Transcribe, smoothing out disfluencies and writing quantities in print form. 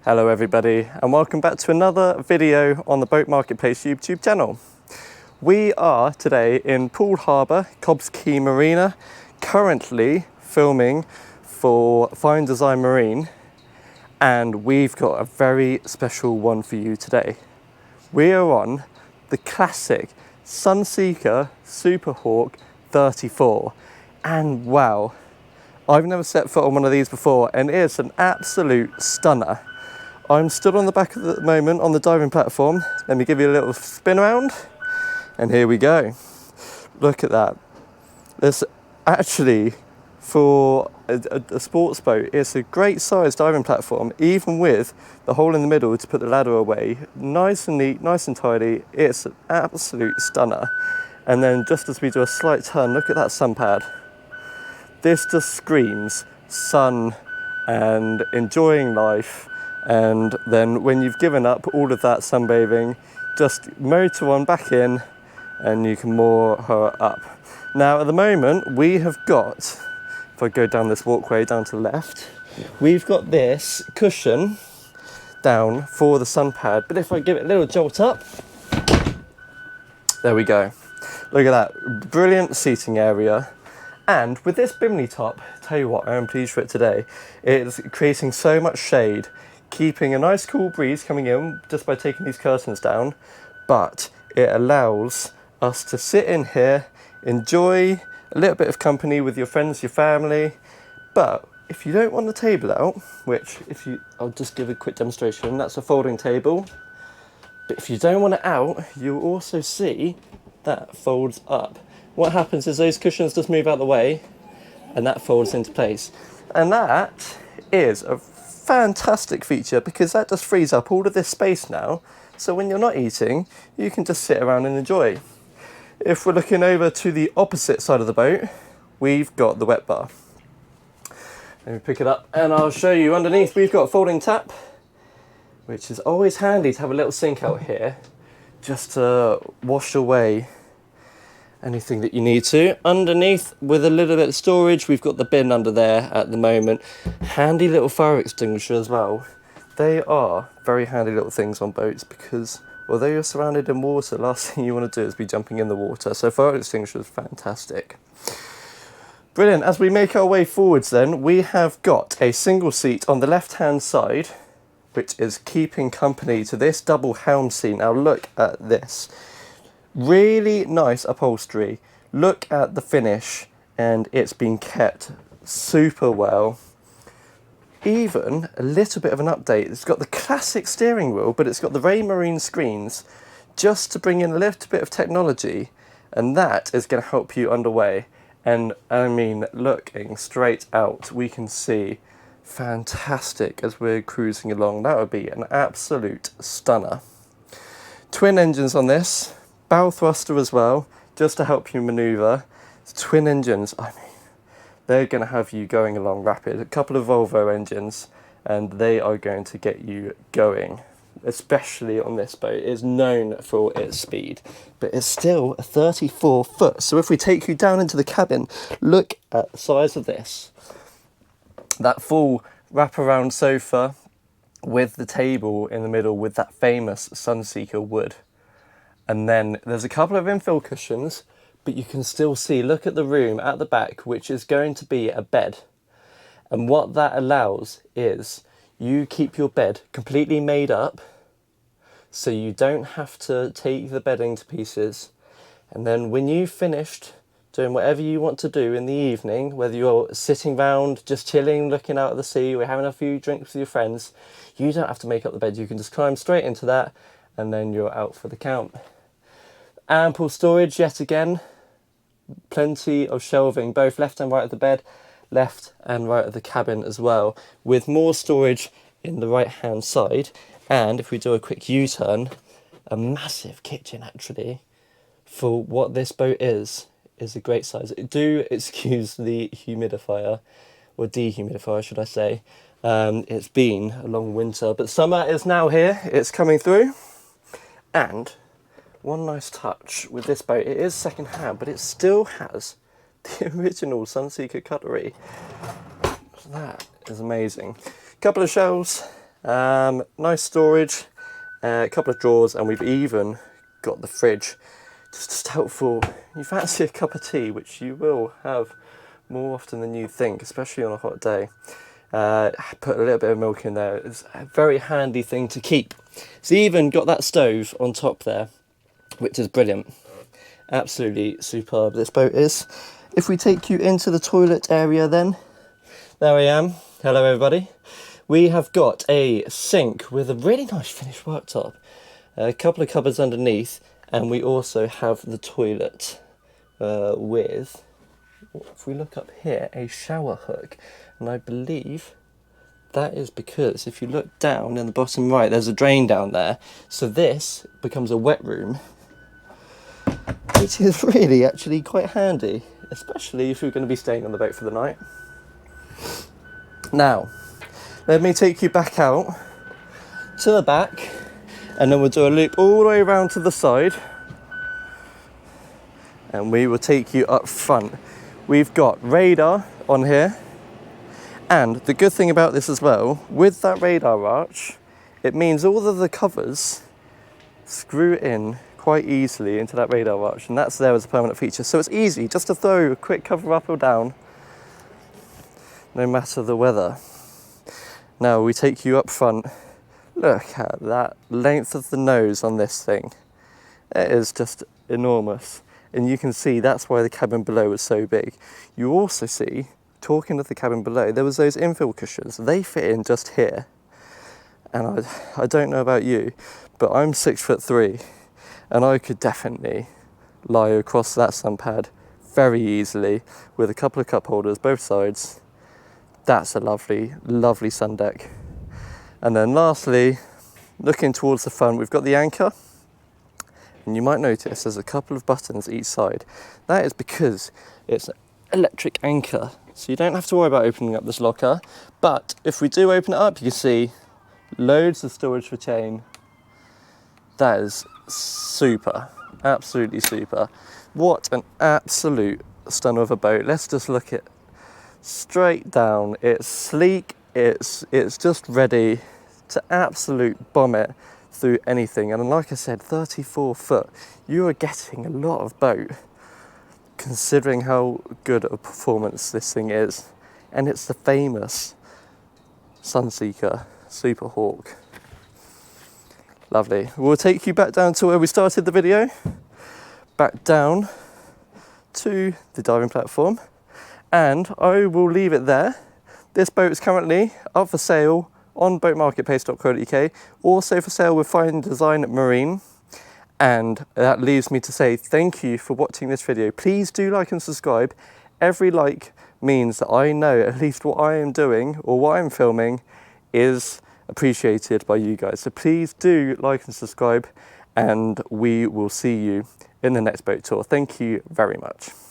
Hello everybody, and welcome back to another video on the Boat Marketplace YouTube channel. We are today in Poole Harbour, Cobbs Quay Marina, currently filming for Fine Design Marine, and we've got a very special one for you today. We are on the classic Sunseeker Superhawk 34, and wow, I've never set foot on one of these before, and it's an absolute stunner. I'm stood on the back at the moment on the diving platform. Let me give you a little spin around, and here we go. Look at that. This actually, for a sports boat, it's a great sized diving platform, even with the hole in the middle to put the ladder away. Nice and neat, nice and tidy. It's an absolute stunner. And then just as we do a slight turn, look at that sun pad. This just screams sun and enjoying life. And then when you've given up all of that sunbathing, just motor on back in and you can moor her up. Now at the moment we have got, if I go down this walkway down to the left, we've got this cushion down for the sun pad, but if I give it a little jolt up, there we go. Look at that, brilliant seating area. And with this bimini top, tell you what, I am pleased for it today. It's creating so much shade, keeping a nice cool breeze coming in just by taking these curtains down, but it allows us to sit in here, enjoy a little bit of company with your friends, your family. But if you don't want the table out, which I'll just give a quick demonstration, that's a folding table. But if you don't want it out, you'll also see that folds up. What happens is those cushions just move out the way and that folds into place. And that is a fantastic feature because that just frees up all of this space now. So when you're not eating, you can just sit around and enjoy. If we're looking over to the opposite side of the boat, we've got the wet bar. Let me pick it up and I'll show you underneath. We've got a folding tap, which is always handy to have a little sink out here just to wash away anything that you need to. Underneath, with a little bit of storage, we've got the bin under there at the moment. Handy little fire extinguisher as well. They are very handy little things on boats because although you're surrounded in water, the last thing you want to do is be jumping in the water. So fire extinguisher is fantastic. Brilliant. As we make our way forwards then, we have got a single seat on the left hand side, which is keeping company to this double helm seat. Now look at this. Really nice upholstery. Look at the finish, and it's been kept super well. Even a little bit of an update. It's got the classic steering wheel, but it's got the Ray Marine screens just to bring in a little bit of technology, and that is going to help you underway. And I mean, looking straight out, we can see fantastic as we're cruising along. That would be an absolute stunner. Twin engines on this. Bow thruster as well, just to help you manoeuvre. Twin engines, I mean, they're going to have you going along rapid. A couple of Volvo engines, and they are going to get you going, especially on this boat. It's known for its speed, but it's still a 34 foot. So if we take you down into the cabin, look at the size of this. That full wraparound sofa with the table in the middle with that famous Sunseeker wood. And then there's a couple of infill cushions, but you can still see, look at the room at the back, which is going to be a bed. And what that allows is you keep your bed completely made up, so you don't have to take the bedding to pieces. And then when you've finished doing whatever you want to do in the evening, whether you're sitting round, just chilling, looking out at the sea, or having a few drinks with your friends, you don't have to make up the bed. You can just climb straight into that, and then you're out for the count. Ample storage yet again, plenty of shelving, both left and right of the bed, left and right of the cabin as well, with more storage in the right hand side. And if we do a quick U-turn, a massive kitchen actually, for what this boat is a great size. Do excuse the humidifier, or dehumidifier should I say. It's been a long winter, but summer is now here, it's coming through. And one nice touch with this boat, it is second hand, but it still has the original Sunseeker cutlery. That is amazing. Couple of shelves Nice storage, a couple of drawers, and we've even got the fridge. Just helpful. You fancy a cup of tea, which you will have more often than you think, especially on a hot day. Put a little bit of milk in there. It's a very handy thing to keep. It's even got that stove on top there, which is brilliant. Absolutely superb this boat is. If we take you into the toilet area then, there I am. Hello everybody. We have got a sink with a really nice finished worktop, a couple of cupboards underneath, and we also have the toilet with, if we look up here, a shower hook. And I believe that is because if you look down in the bottom right, there's a drain down there. So this becomes a wet room, which is really actually quite handy, especially if you're going to be staying on the boat for the night. Now, let me take you back out to the back, and then we'll do a loop all the way around to the side, and we will take you up front. We've got radar on here, and the good thing about this as well, with that radar arch, it means all of the covers screw in quite easily into that radar arch, and that's there as a permanent feature. So it's easy just to throw a quick cover up or down, no matter the weather. Now we take you up front. Look at that length of the nose on this thing. It is just enormous. And you can see that's why the cabin below was so big. You also see, talking of the cabin below, there was those infill cushions. They fit in just here. And I don't know about you, but I'm 6'3", and I could definitely lie across that sun pad very easily with a couple of cup holders both sides. That's a lovely, lovely sun deck. And then lastly, looking towards the front, we've got the anchor. And you might notice there's a couple of buttons each side. That is because it's an electric anchor. So you don't have to worry about opening up this locker. But if we do open it up, you can see loads of storage for chain. That is super, absolutely super. What an absolute stunner of a boat. Let's just look at straight down. It's sleek, it's just ready to absolute bomb it through anything. And like I said, 34 foot, you are getting a lot of boat considering how good a performance this thing is. And it's the famous Sunseeker Superhawk. Lovely. We'll take you back down to where we started the video, back down to the diving platform, and I will leave it there. This boat is currently up for sale on boatmarketplace.co.uk, also for sale with Fine Design Marine. And that leaves me to say thank you for watching this video. Please do like and subscribe. Every like means that I know at least what I am doing or what I'm filming is appreciated by you guys. So please do like and subscribe, and we will see you in the next boat tour. Thank you very much.